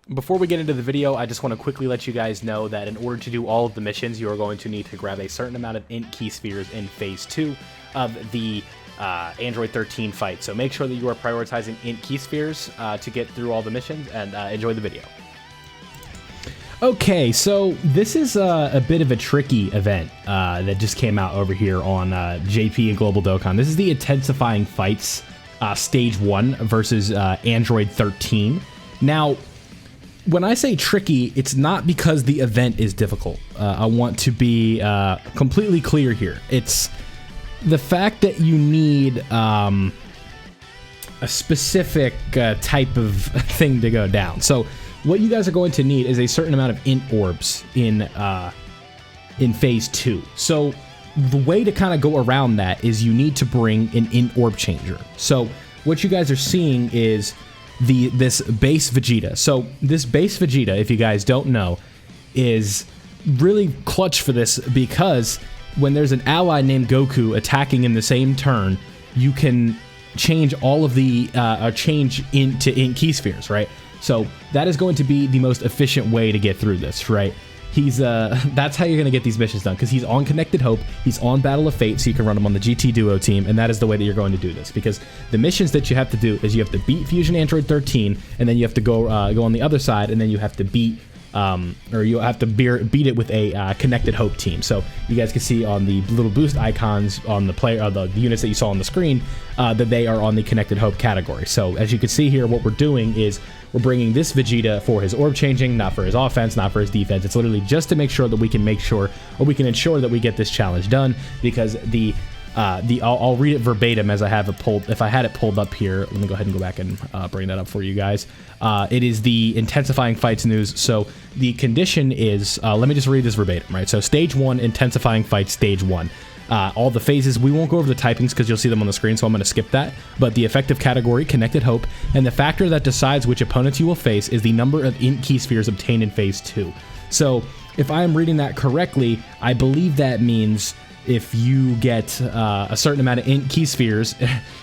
Before we get into the video, I just want to quickly let you guys know that in order to do all of the missions, you are going to need to grab a certain amount of int key spheres in Phase 2 of the Android 13 fight. So make sure that you are prioritizing int key spheres to get through all the missions, and enjoy the video. Okay, so this is a bit of a tricky event that just came out over here on JP and Global Dokkan. This is the Intensifying Fights Stage 1 versus Android 13. Now, when I say tricky, it's not because the event is difficult. I want to be completely clear here. It's the fact that you need a specific type of thing to go down. So what you guys are going to need is a certain amount of int orbs in Phase 2. So the way to kind of go around that is you need to bring an int orb changer. So what you guys are seeing is this base Vegeta. So this base Vegeta, if you guys don't know, is really clutch for this because when there's an ally named Goku attacking in the same turn, you can change all of the change into int key spheres, right? So that is going to be the most efficient way to get through this, right? He's that's how you're gonna get these missions done, because he's on Connected Hope, he's on Battle of Fate, so you can run him on the GT Duo team, and that is the way that you're going to do this. Because the missions that you have to do is you have to beat Fusion Android 13, and then you have to go on the other side, and then you have to beat beat it with a Connected Hope team. So you guys can see on the little boost icons on the the units that you saw on the screen that they are on the Connected Hope category. So as you can see here, what we're doing is we're bringing this Vegeta for his orb changing, not for his offense, not for his defense. It's literally just to make sure that we can ensure that we get this challenge done, because I'll read it verbatim as I have it pulled. If I had it pulled up here, let me go ahead and go back and bring that up for you guys. It is the Intensifying Fights news. So the condition is, let me just read this verbatim, right? So Stage 1, Intensifying Fights, Stage 1. All the phases, we won't go over the typings because you'll see them on the screen, so I'm going to skip that. But the effective category, Connected Hope, and the factor that decides which opponents you will face is the number of int key spheres obtained in Phase 2. So if I am reading that correctly, I believe that means if you get a certain amount of int key spheres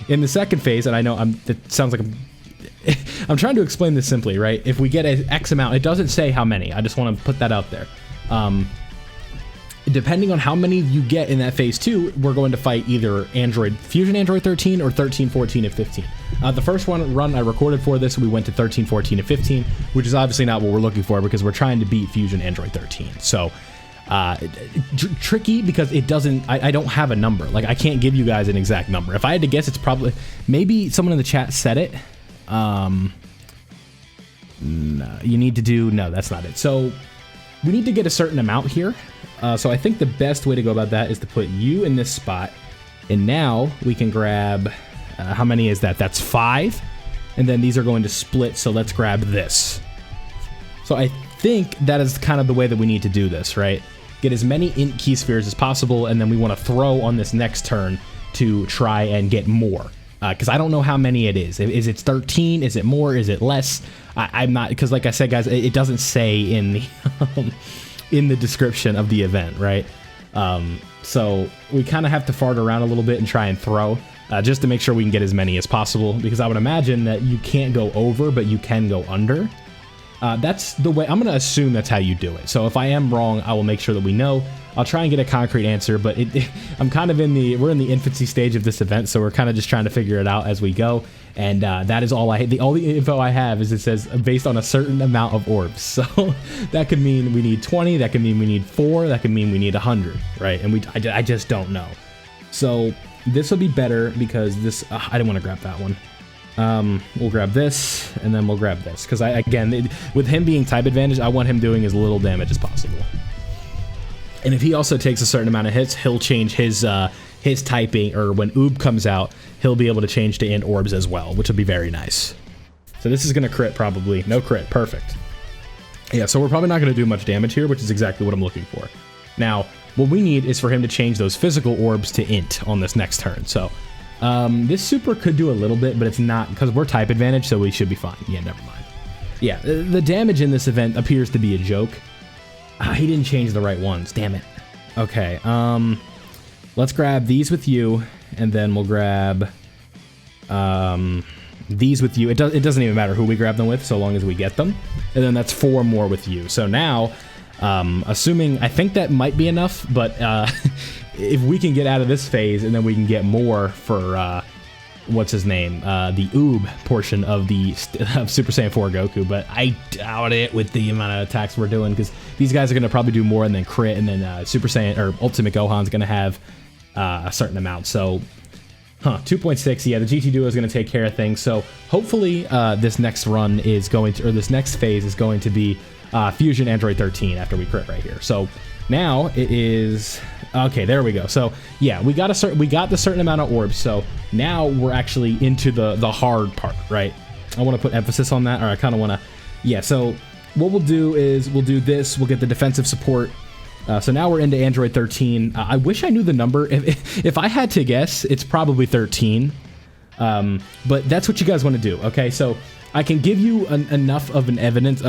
in the second phase, and I know it sounds like I'm trying to explain this simply, right? If we get an X amount, it doesn't say how many. I just want to put that out there. Depending on how many you get in that Phase 2, we're going to fight either Fusion Android 13 or 13, 14, and 15. The first run I recorded for this, we went to 13, 14, and 15, which is obviously not what we're looking for because we're trying to beat Fusion Android 13. So tricky because it doesn't, I don't have a number. Like, I can't give you guys an exact number. If I had to guess, it's probably, maybe someone in the chat said it. No, you need to do, no, that's not it. So we need to get a certain amount here. So I think the best way to go about that is to put you in this spot. And now we can grab, how many is that? That's 5. And then these are going to split. So let's grab this. So I think that is kind of the way that we need to do this, right? Get as many int key spheres as possible, and then we want to throw on this next turn to try and get more. Because I don't know how many it is. Is it 13? Is it more? Is it less? I'm not, because like I said, guys, it doesn't say in the in the description of the event, right? So we kind of have to fart around a little bit and try and throw, just to make sure we can get as many as possible. Because I would imagine that you can't go over, but you can go under. That's the way, I'm going to assume that's how you do it. So if I am wrong, I will make sure that we know. I'll try and get a concrete answer, but I'm kind of we're in the infancy stage of this event, so we're kind of just trying to figure it out as we go. And that is all the only info I have is it says based on a certain amount of orbs. So that could mean we need 20, that could mean we need 4, that could mean we need 100, right? And I just don't know. So this will be better because this, I didn't want to grab that one. We'll grab this, and then we'll grab this. Because again, with him being type advantage, I want him doing as little damage as possible. And if he also takes a certain amount of hits, he'll change his typing, or when Oob comes out, he'll be able to change to int orbs as well, which will be very nice. So this is going to crit probably. No crit. Perfect. Yeah, so we're probably not going to do much damage here, which is exactly what I'm looking for. Now, what we need is for him to change those physical orbs to int on this next turn. So this super could do a little bit, but it's not, because we're type advantage, so we should be fine. Yeah, never mind. Yeah, the damage in this event appears to be a joke. He didn't change the right ones. Damn it. Okay, let's grab these with you, and then we'll grab these with you. It doesn't even matter who we grab them with, so long as we get them. And then that's 4 more with you. So now, assuming, I think that might be enough, but if we can get out of this phase and then we can get more for, what's his name, the Oob portion of the Super Saiyan 4 Goku, but I doubt it with the amount of attacks we're doing, because these guys are going to probably do more and then crit, and then Super Saiyan, or Ultimate Gohan's going to have a certain amount. So 2.6, yeah, the GT Duo is going to take care of things. So hopefully this next run is going to, or this next phase is going to be Fusion Android 13 after we crit right here. So now it is, okay, there we go. So yeah, we got the certain amount of orbs. So now we're actually into the hard part, right? I want to put emphasis on that, or I kind of want to, yeah. So what we'll do is we'll do this. We'll get the defensive support. So now we're into Android 13. I wish I knew the number. If I had to guess, it's probably 13. But that's what you guys want to do, okay? So I can give you enough of an evidence,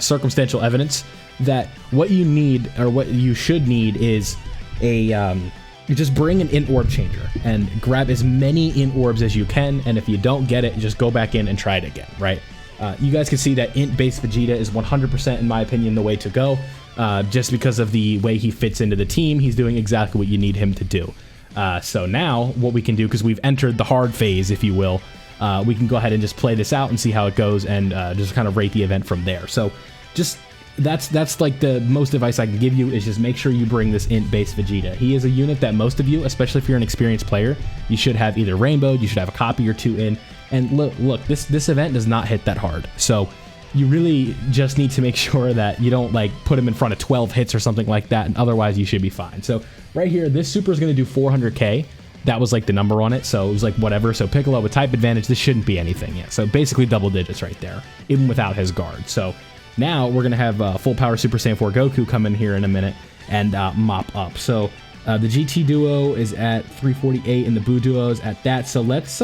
circumstantial evidence, that what you need, or what you should need, is you just bring an int orb changer and grab as many int orbs as you can, and if you don't get it, just go back in and try it again, right? You guys can see that int-based Vegeta is 100%, in my opinion, the way to go. Just because of the way he fits into the team, he's doing exactly what you need him to do. So now, what we can do, because we've entered the hard phase, if you will, we can go ahead and just play this out and see how it goes, and just kind of rate the event from there. So just, that's like the most advice I can give you, is just make sure you bring this int-based Vegeta. He is a unit that most of you, especially if you're an experienced player, you should have either rainbowed, you should have a copy or 2 in. And look, this event does not hit that hard. So you really just need to make sure that you don't like put him in front of 12 hits or something like that, and otherwise you should be fine. So right here, this super is going to do 400k. That was like the number on it, so it was like whatever. So Piccolo with type advantage, this shouldn't be anything yet. So basically double digits right there, even without his guard. So now we're going to have full power Super Saiyan 4 Goku come in here in a minute and mop up. So the GT Duo is at 348 and the Buu Duo is at that. So let's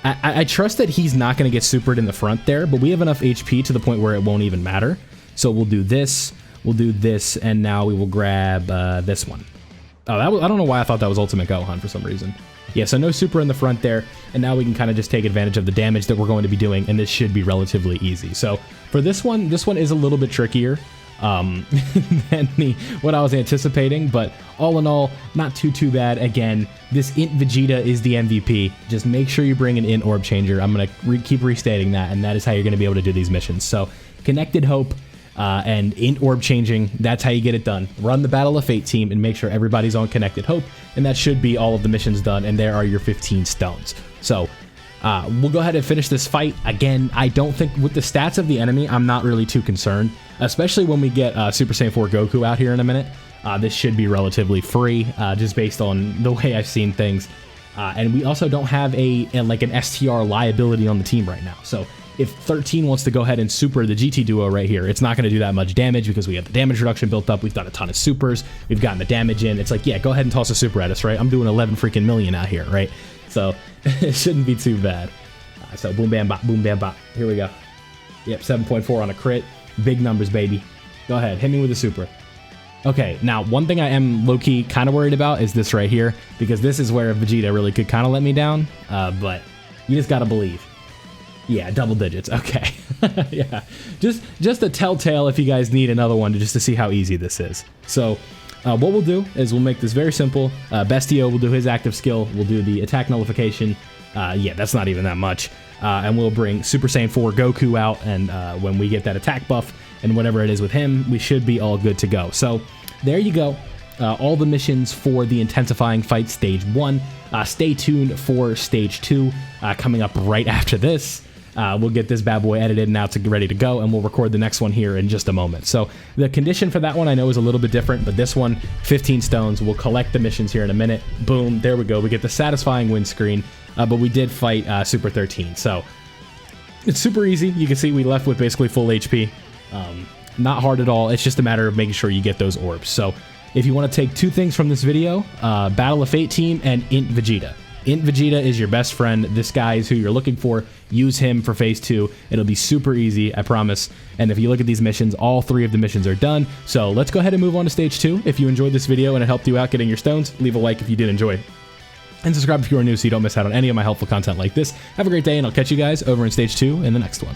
I trust that he's not going to get supered in the front there, but we have enough HP to the point where it won't even matter. So we'll do this, and now we will grab this one. Oh, I don't know why I thought that was Ultimate Gohan for some reason. Yeah, so no super in the front there, and now we can kind of just take advantage of the damage that we're going to be doing, and this should be relatively easy. So for this one is a little bit trickier than what I was anticipating, but all in all, not too bad. Again, this int Vegeta is the MVP. Just make sure you bring an int orb changer. I'm gonna keep restating that, and that is how you're gonna be able to do these missions. So Connected Hope and int orb changing, that's how you get it done. Run the Battle of Fate team and make sure everybody's on Connected Hope, and that should be all of the missions done, and there are your 15 stones. So we'll go ahead and finish this fight. Again, I don't think, with the stats of the enemy, I'm not really too concerned, especially when we get Super Saiyan 4 Goku out here in a minute. This should be relatively free, just based on the way I've seen things. And we also don't have like an STR liability on the team right now. So if 13 wants to go ahead and super the GT Duo right here, it's not going to do that much damage because we have the damage reduction built up. We've done a ton of supers. We've gotten the damage in. It's like, yeah, go ahead and toss a super at us, right? I'm doing 11 freaking million out here, right? So it shouldn't be too bad. So boom, bam, bop, boom, bam, bop. Here we go. Yep, 7.4 on a crit. Big numbers, baby. Go ahead, hit me with a super. Okay, now one thing I am low-key kind of worried about is this right here, because this is where Vegeta really could kind of let me down, but you just gotta believe. Yeah, double digits, okay. Yeah, just a telltale if you guys need another one just to see how easy this is. So what we'll do is we'll make this very simple. Bestio will do his active skill, we'll do the attack nullification. Yeah, that's not even that much. And we'll bring Super Saiyan 4 Goku out, and when we get that attack buff and whatever it is with him, we should be all good to go. So there you go. All the missions for the Intensifying Fight Stage 1. Stay tuned for Stage 2 coming up right after this. We'll get this bad boy edited and out to get ready to go, and we'll record the next one here in just a moment. So the condition for that one I know is a little bit different, but this one, 15 stones. We'll collect the missions here in a minute. Boom, there we go. We get the satisfying win screen, but we did fight Super 13. So it's super easy. You can see we left with basically full HP. Not hard at all. It's just a matter of making sure you get those orbs. So if you want to take two things from this video, Battle of Fate team and Int Vegeta. Int Vegeta is your best friend. This guy is who you're looking for. Use him for phase 2. It'll be super easy, I promise. And if you look at these missions, all 3 of the missions are done. So let's go ahead and move on to stage 2. If you enjoyed this video and it helped you out getting your stones, leave a like if you did enjoy. And subscribe if you are new so you don't miss out on any of my helpful content like this. Have a great day, and I'll catch you guys over in stage 2 in the next one.